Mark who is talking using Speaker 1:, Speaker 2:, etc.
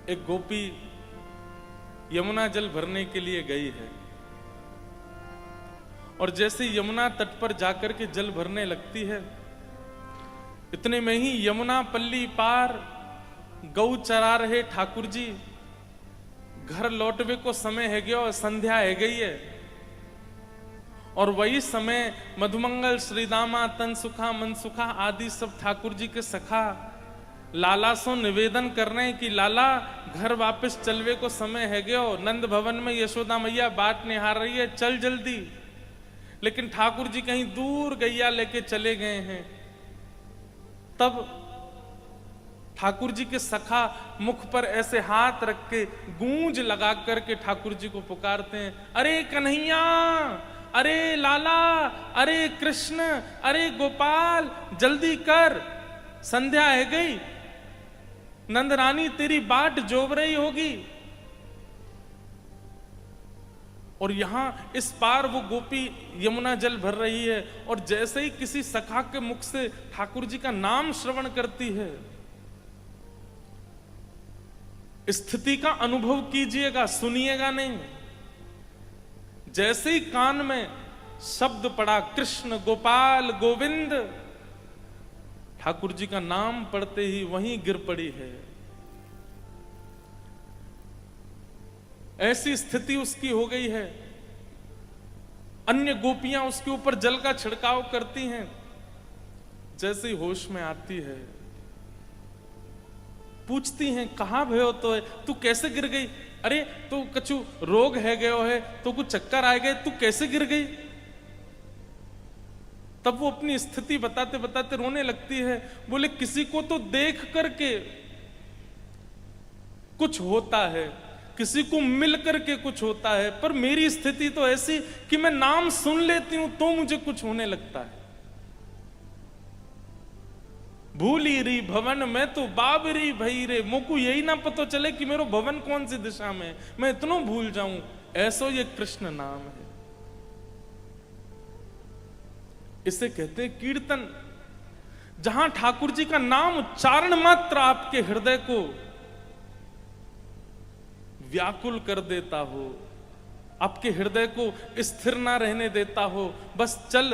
Speaker 1: एक गोपी यमुना जल भरने के लिए गई है और जैसे यमुना तट पर जाकर के जल भरने लगती है, इतने में ही यमुना पल्ली पार गौ चरा रहे ठाकुर जी घर लौटवे को समय है गया और संध्या है गई है। और वही समय मधुमंगल, श्रीदामा, तन सुखा, मन सुखा आदि सब ठाकुर जी के सखा लाला सो निवेदन कर रहे हैं कि लाला घर वापस चलवे को समय है गयो, नंद भवन में यशोदा मैया बाट निहार रही है, चल जल्दी। लेकिन ठाकुर जी कहीं दूर गैया लेके चले गए हैं। तब ठाकुर जी के सखा मुख पर ऐसे हाथ रख के गूंज लगा करके ठाकुर जी को पुकारते हैं, अरे कन्हैया, अरे लाला, अरे कृष्ण, अरे गोपाल, जल्दी कर, संध्या है गई, नंद रानी तेरी बाट जोब रही होगी। और यहां इस पार वो गोपी यमुना जल भर रही है और जैसे ही किसी सखा के मुख से ठाकुर जी का नाम श्रवण करती है, स्थिति का अनुभव कीजिएगा, सुनिएगा नहीं। जैसे ही कान में शब्द पड़ा कृष्ण, गोपाल, गोविंद, ठाकुर जी का नाम पढ़ते ही वहीं गिर पड़ी है। ऐसी स्थिति उसकी हो गई है। अन्य गोपियां उसके ऊपर जल का छिड़काव करती हैं। जैसे ही होश में आती है, पूछती हैं कहां भयो तो है, तू कैसे गिर गई? अरे तो कछु रोग है गयो है, तो कुछ चक्कर आ गए, तू कैसे गिर गई? तब वो अपनी स्थिति बताते बताते रोने लगती है। बोले किसी को तो देख करके कुछ होता है, किसी को मिल करके कुछ होता है, पर मेरी स्थिति तो ऐसी कि मैं नाम सुन लेती हूं तो मुझे कुछ होने लगता है। भूली री भवन में तो बाबरी भई रे, मोकू यही ना पता चले कि मेरो भवन कौन सी दिशा में, मैं इतना भूल जाऊं। ऐसो ये कृष्ण नाम है। इसे कहते हैं कीर्तन। जहां ठाकुर जी का नाम उच्चारण मात्र आपके हृदय को व्याकुल कर देता हो, आपके हृदय को स्थिर ना रहने देता हो, बस चल